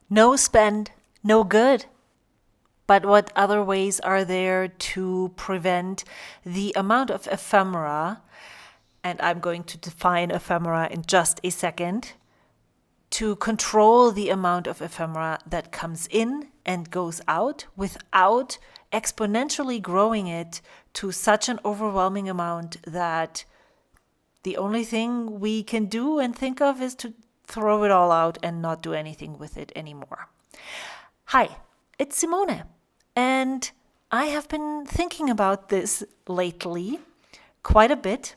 No spend, no good. But what other ways are there to prevent the amount of ephemera, and I'm going to define ephemera in just a second, to control the amount of ephemera that comes in and goes out without exponentially growing it to such an overwhelming amount that the only thing we can do and think of is to throw it all out and not do anything with it anymore. Hi, it's Simone, and I have been thinking about this lately quite a bit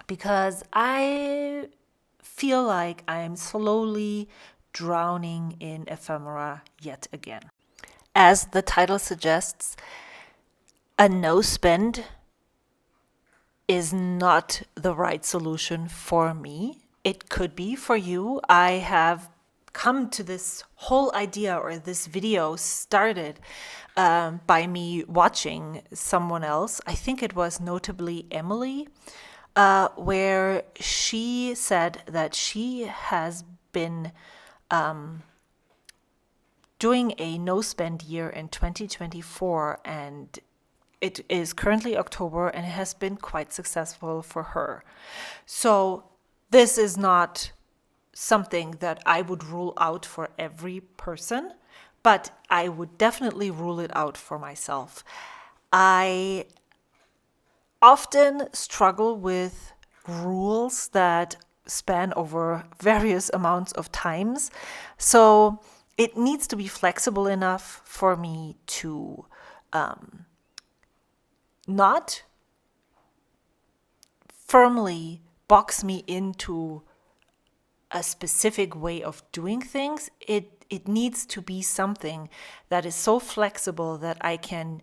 because I feel like I am slowly drowning in ephemera yet again. As the title suggests, a no spend is not the right solution for me. It could be for you. I have come to this whole idea, or this video started by me watching someone else. I think it was notably Emily, where she said that she has been doing a no spend year in 2024, and it is currently October and it has been quite successful for her. So this is not something that I would rule out for every person, but I would definitely rule it out for myself. I often struggle with rules that span over various amounts of times. So it needs to be flexible enough for me to not firmly box me into a specific way of doing things. It needs to be something that is so flexible that I can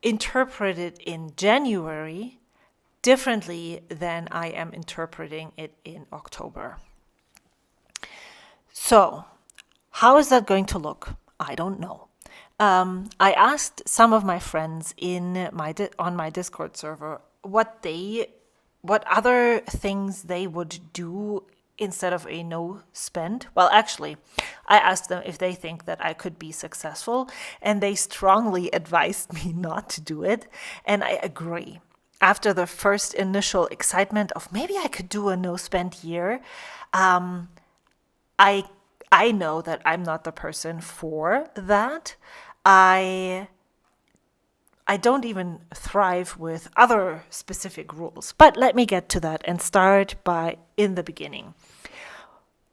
interpret it in January differently than I am interpreting it in October. So, how is that going to look? I don't know. I asked some of my friends on my Discord server what other things they would do instead of a no spend. Well, actually, I asked them if they think that I could be successful, and they strongly advised me not to do it. And I agree. After the first initial excitement of maybe I could do a no spend year, I know that I'm not the person for that. I don't even thrive with other specific rules. But let me get to that and start by in the beginning.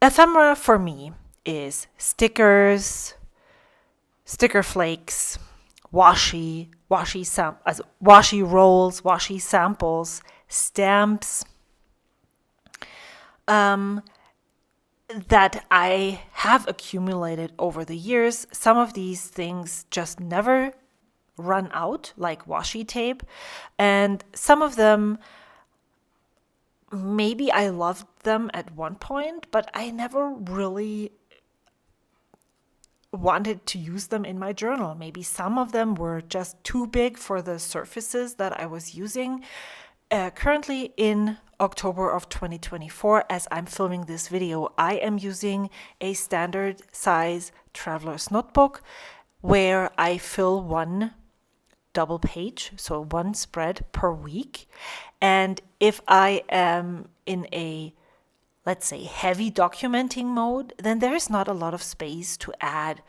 Ephemera for me is stickers, sticker flakes, washi rolls, washi samples, stamps, that I have accumulated over the years. Some of these things just never run out, like washi tape, and some of them, maybe I loved them at one point, but I never really wanted to use them in my journal. Maybe some of them were just too big for the surfaces that I was using. Currently in October of 2024, as I'm filming this video, I am using a standard size traveler's notebook where I fill one double page, so one spread per week. And if I am in a, let's say, heavy documenting mode, then there is not a lot of space to add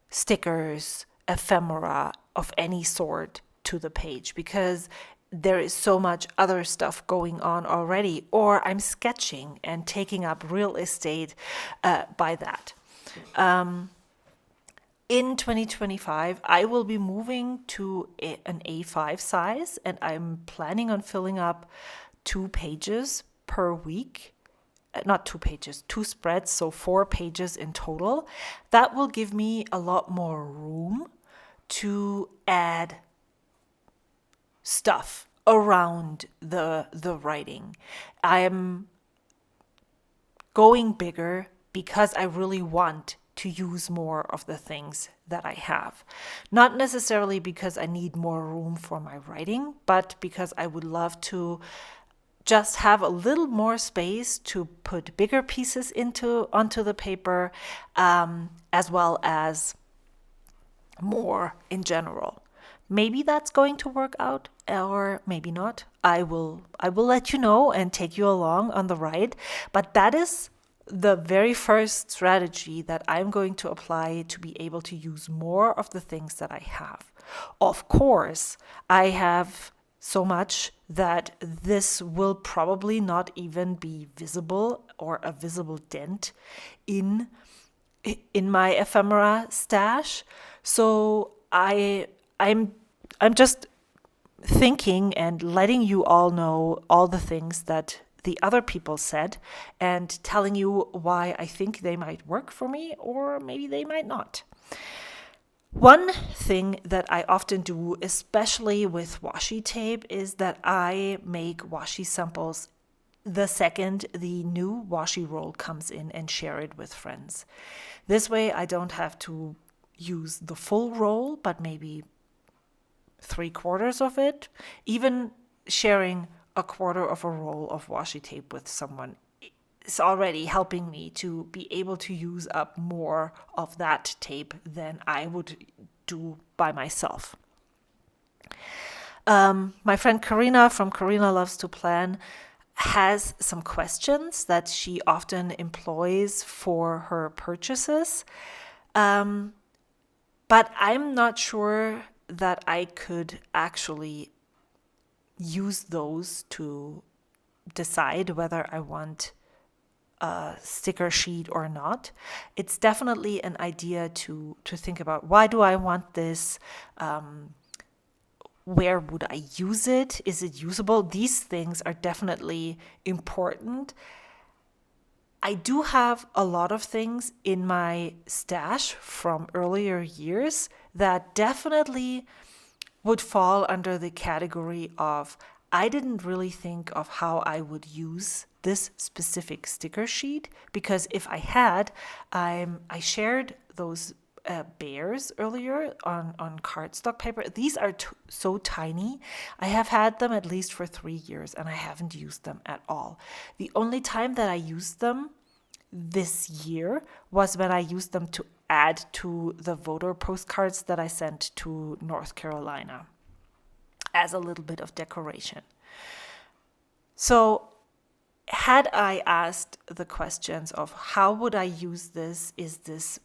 stickers, ephemera of any sort to the page, because there is so much other stuff going on already, or I'm sketching and taking up real estate by that. In 2025, I will be moving to an A5 size, and I'm planning on filling up 2 pages per week. Not 2 pages, 2 spreads, so 4 pages in total. That will give me a lot more room to add stuff around the writing. I am going bigger because I really want to use more of the things that I have. Not necessarily because I need more room for my writing, but because I would love to just have a little more space to put bigger pieces onto the paper, as well as more in general. Maybe that's going to work out, or maybe not. I will let you know and take you along on the ride. But that is the very first strategy that I'm going to apply to be able to use more of the things that I have. Of course, I have so much that this will probably not even be visible or a visible dent in my ephemera stash. So I'm just thinking and letting you all know all the things that the other people said and telling you why I think they might work for me, or maybe they might not. One thing that I often do, especially with washi tape, is that I make washi samples the second the new washi roll comes in and share it with friends. This way I don't have to use the full roll, but maybe 3/4 of it. Even sharing a quarter of a roll of washi tape with someone is already helping me to be able to use up more of that tape than I would do by myself. My friend Karina from Karina Loves to Plan has some questions that she often employs for her purchases. But I'm not sure that I could actually use those to decide whether I want a sticker sheet or not. It's definitely an idea to think about. Why do I want this? Where would I use it? Is it usable? These things are definitely important. I do have a lot of things in my stash from earlier years that definitely would fall under the category of I didn't really think of how I would use this specific sticker sheet, because if I had, I shared those bears earlier on cardstock paper. These are so tiny. I have had them at least for 3 years and I haven't used them at all. The only time that I used them this year was when I used them to add to the voter postcards that I sent to North Carolina as a little bit of decoration. So had I asked the questions of how would I use this, is this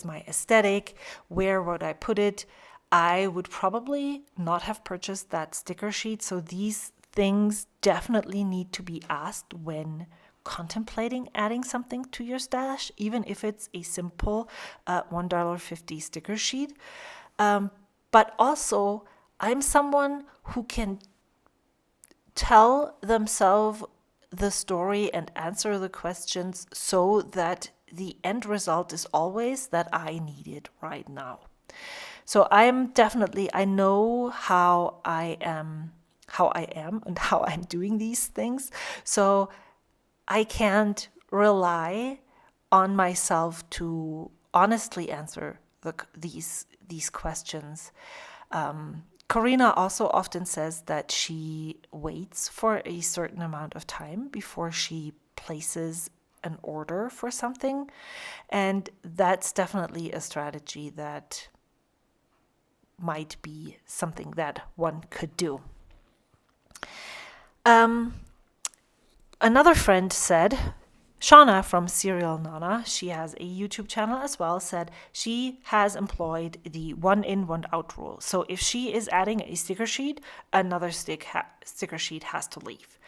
my aesthetic, where would I put it, I would probably not have purchased that sticker sheet. So these things definitely need to be asked when contemplating adding something to your stash, even if it's a simple $1.50 sticker sheet. But also, I'm someone who can tell themselves the story and answer the questions so that the end result is always that I need it right now. So I know how I am and how I'm doing these things. So I can't rely on myself to honestly answer these questions. Karina also often says that she waits for a certain amount of time before she places an order for something. And that's definitely a strategy that might be something that one could do. Another friend said, Shauna from Serial Nana, she has a YouTube channel as well, said she has employed the 1 in, 1 out rule. So if she is adding a sticker sheet, another sticker sheet has to leave.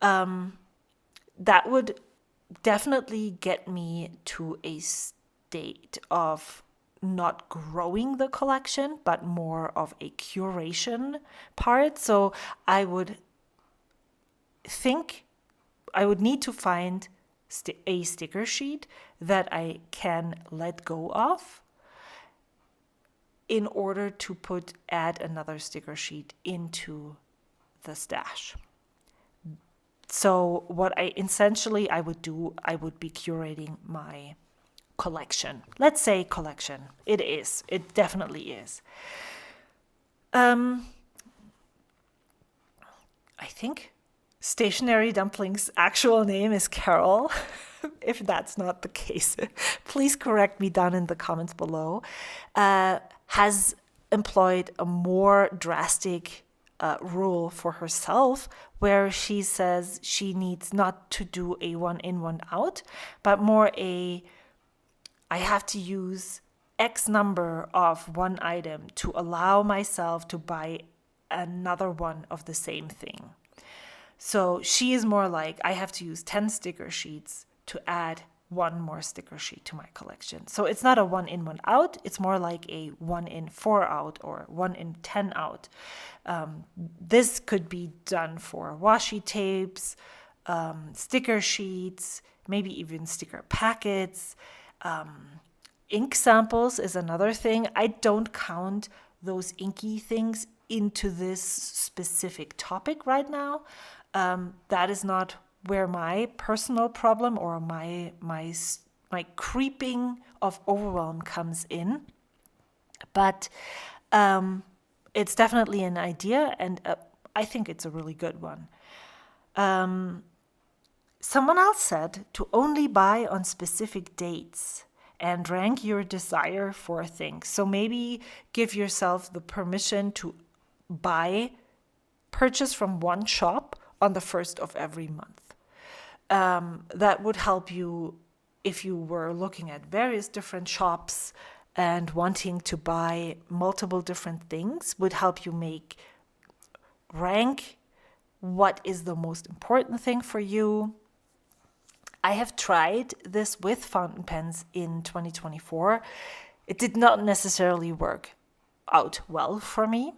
That would definitely get me to a state of not growing the collection, but more of a curation part. So I would need to find a sticker sheet that I can let go of in order to add another sticker sheet into the stash. So what I would do, I would be curating my collection. Let's say collection. It definitely is. I think Stationary Dumpling's actual name is Carol. If that's not the case, please correct me down in the comments below. Has employed a more drastic rule for herself, where she says she needs not to do a one in, one out, but more I have to use X number of one item to allow myself to buy another one of the same thing. So she is more like, I have to use 10 sticker sheets to add one more sticker sheet to my collection. So it's not a one in, one out. It's more like a 1 in, 4 out, or 1 in, 10 out. This could be done for washi tapes, sticker sheets, maybe even sticker packets. Ink samples is another thing. I don't count those inky things into this specific topic right now. That is not where my personal problem or my creeping of overwhelm comes in. But it's definitely an idea, and I think it's a really good one. Someone else said to only buy on specific dates and rank your desire for things. So maybe give yourself the permission to purchase from one shop on the 1st of every month. That would help you if you were looking at various different shops and wanting to buy multiple different things, would help you rank what is the most important thing for you. I have tried this with fountain pens in 2024. It did not necessarily work out well for me.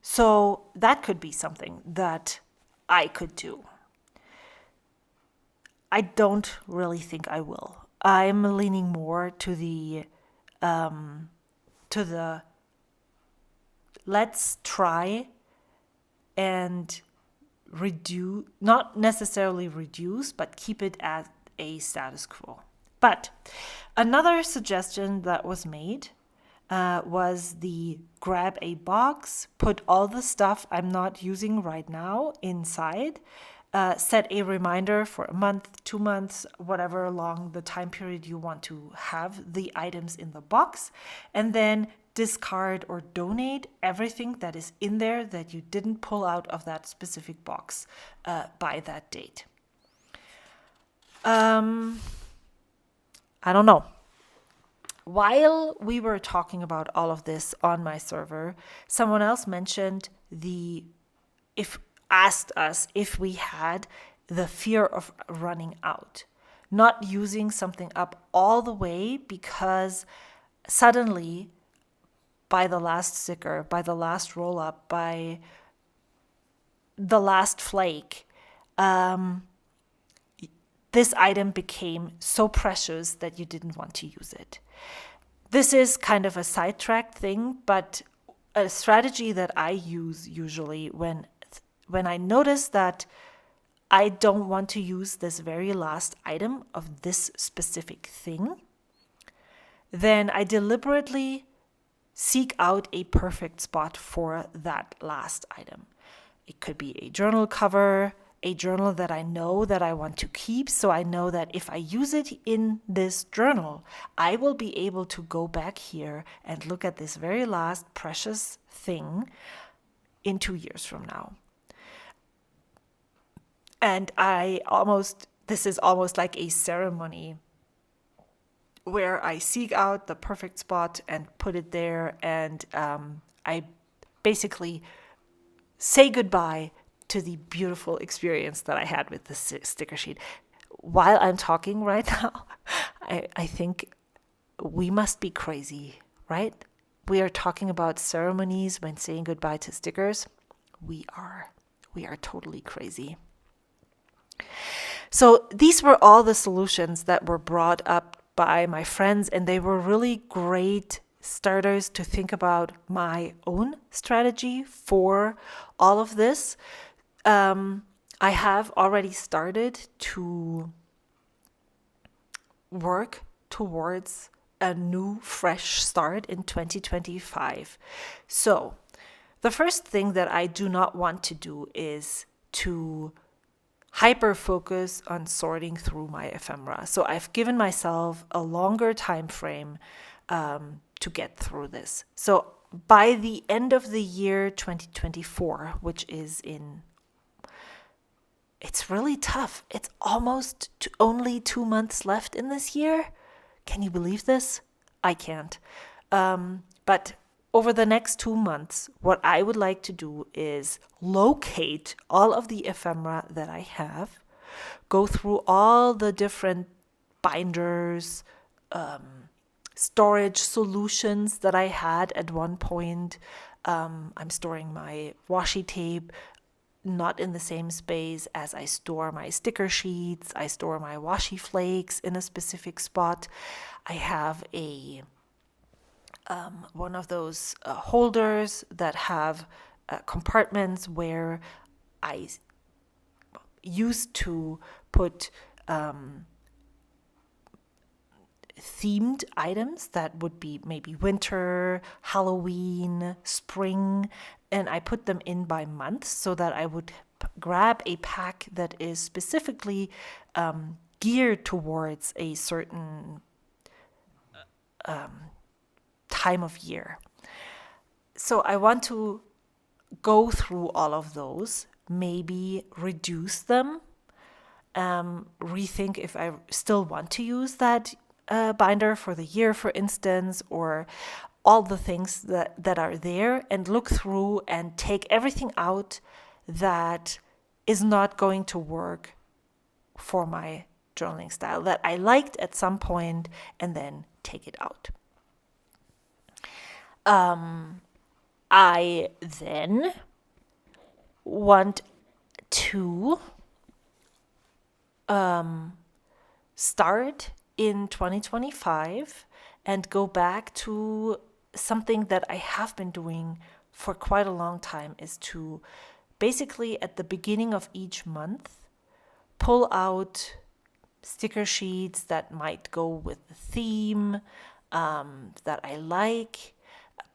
So that could be something that I could do. I don't really think I will. I'm leaning more to the let's try and reduce, not necessarily reduce, but keep it at a status quo. But another suggestion that was made was the grab a box, put all the stuff I'm not using right now inside, set a reminder for a month, 2 months, whatever long the time period you want to have the items in the box, and then discard or donate everything that is in there that you didn't pull out of that specific box by that date. I don't know. While we were talking about all of this on my server, someone else mentioned asked us if we had the fear of running out, not using something up all the way because suddenly by the last sticker, by the last roll up, by the last flake, this item became so precious that you didn't want to use it. This is kind of a sidetracked thing, but a strategy that I use usually when I notice that I don't want to use this very last item of this specific thing, then I deliberately seek out a perfect spot for that last item. It could be a journal cover, a journal that I know that I want to keep, so I know that if I use it in this journal, I will be able to go back here and look at this very last precious thing in 2 years from now. And this is almost like a ceremony where I seek out the perfect spot and put it there, and I basically say goodbye to the beautiful experience that I had with the sticker sheet. While I'm talking right now, I think we must be crazy, right? We are talking about ceremonies when saying goodbye to stickers. We are totally crazy. So these were all the solutions that were brought up by my friends, and they were really great starters to think about my own strategy for all of this. I have already started to work towards a new, fresh start in 2025. So The first thing that I do not want to do is to hyper focus on sorting through my ephemera. So I've given myself a longer time frame to get through this. So by the end of the year 2024, which is it's really tough. It's almost only 2 months left in this year. Can you believe this? I can't. But over the next 2 months, what I would like to do is locate all of the ephemera that I have, go through all the different binders, storage solutions that I had at one point. I'm storing my washi tape not in the same space as I store my sticker sheets. I store my washi flakes in a specific spot. I have one of those holders that have compartments where I used to put themed items that would be maybe winter, Halloween, spring, and I put them in by month so that I would grab a pack that is specifically geared towards a certain time of year. So I want to go through all of those, maybe reduce them, rethink if I still want to use that binder for the year, for instance, or all the things that are there, and look through and take everything out that is not going to work for my journaling style that I liked at some point, and then take it out. I then want to start in 2025 and go back to something that I have been doing for quite a long time, is to basically at the beginning of each month pull out sticker sheets that might go with the theme that I like,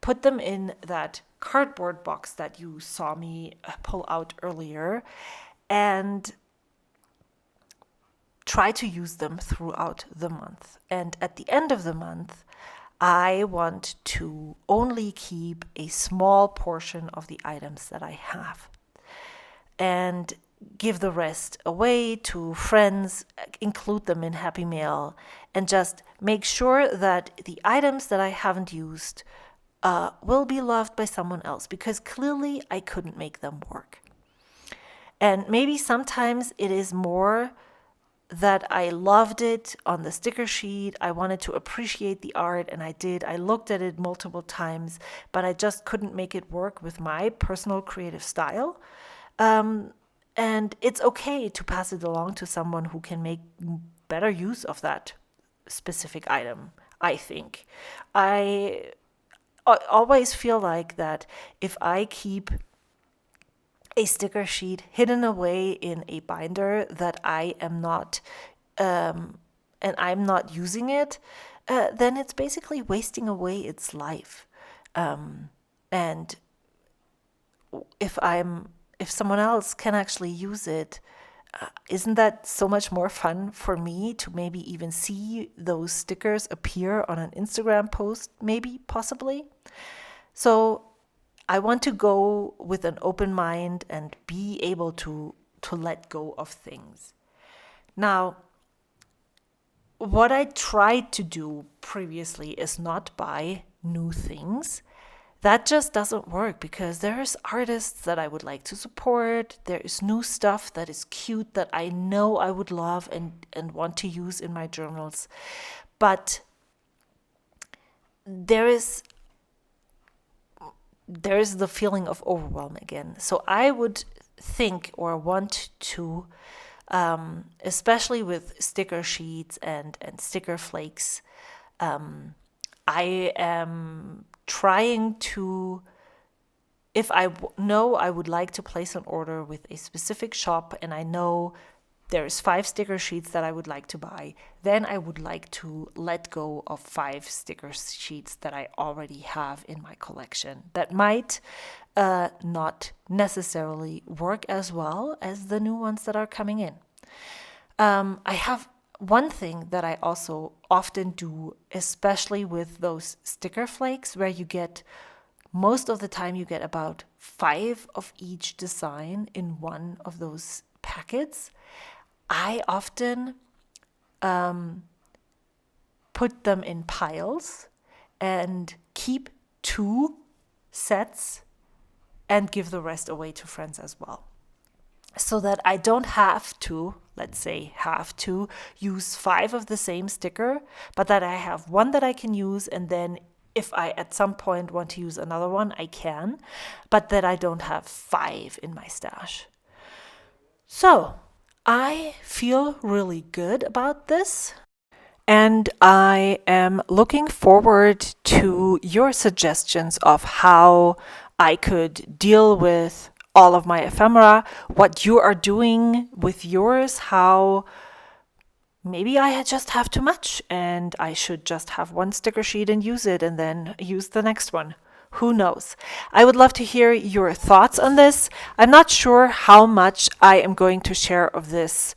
put them in that cardboard box that you saw me pull out earlier, and try to use them throughout the month. And at the end of the month, I want to only keep a small portion of the items that I have and give the rest away to friends, include them in Happy Mail, and just make sure that the items that I haven't used will be loved by someone else, because clearly I couldn't make them work. And maybe sometimes it is more that I loved it on the sticker sheet. I wanted to appreciate the art, and I did. I looked at it multiple times, but I just couldn't make it work with my personal creative style. And it's okay to pass it along to someone who can make better use of that specific item, I think. I always feel like that if I keep a sticker sheet hidden away in a binder that I am not, and I'm not using it, then it's basically wasting away its life. And if someone else can actually use it, isn't that so much more fun for me to maybe even see those stickers appear on an Instagram post, maybe, possibly? So I want to go with an open mind and be able to let go of things. Now, what I tried to do previously is not buy new things. That just doesn't work, because there's artists that I would like to support. There is new stuff that is cute that I know I would love and want to use in my journals. But there is the feeling of overwhelm again. So I would think or want to, especially with sticker sheets and sticker flakes, I am trying to, if I know I would like to place an order with a specific shop and I know there's 5 sticker sheets that I would like to buy, then I would like to let go of 5 sticker sheets that I already have in my collection that might not necessarily work as well as the new ones that are coming in. I have one thing that I also often do, especially with those sticker flakes, where you get, most of the time you get about 5 of each design in one of those packets. I often put them in piles and keep 2 sets and give the rest away to friends as well. So that I don't have to, let's say, use 5 of the same sticker, but that I have one that I can use, and then if I at some point want to use another one, I can, but that I don't have 5 in my stash. So I feel really good about this. And I am looking forward to your suggestions of how I could deal with all of my ephemera, what you are doing with yours, how maybe I just have too much and I should just have one sticker sheet and use it and then use the next one. Who knows? I would love to hear your thoughts on this. I'm not sure how much I am going to share of this.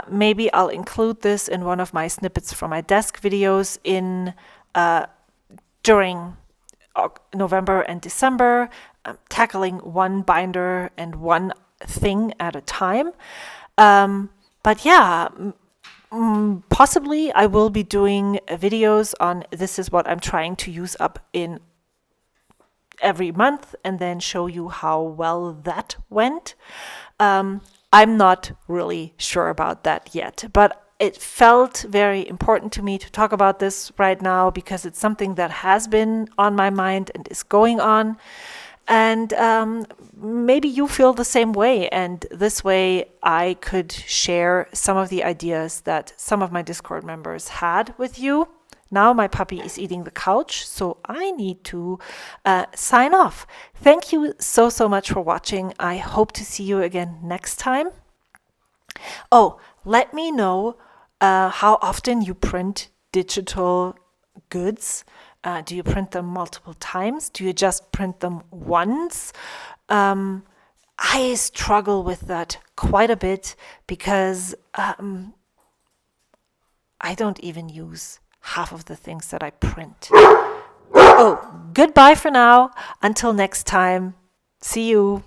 Maybe I'll include this in one of my snippets from my desk videos during November and December, tackling one binder and one thing at a time. But yeah, possibly I will be doing videos on this is what I'm trying to use up in every month and then show you how well that went. I'm not really sure about that yet, but it felt very important to me to talk about this right now because it's something that has been on my mind and is going on. And maybe you feel the same way. And this way I could share some of the ideas that some of my Discord members had with you. Now my puppy is eating the couch, so I need to sign off. Thank you so much for watching. I hope to see you again next time. Oh, let me know how often you print digital goods. Do you print them multiple times? Do you just print them once? I struggle with that quite a bit because I don't even use half of the things that I print. Oh, goodbye for now. Until next time. See you.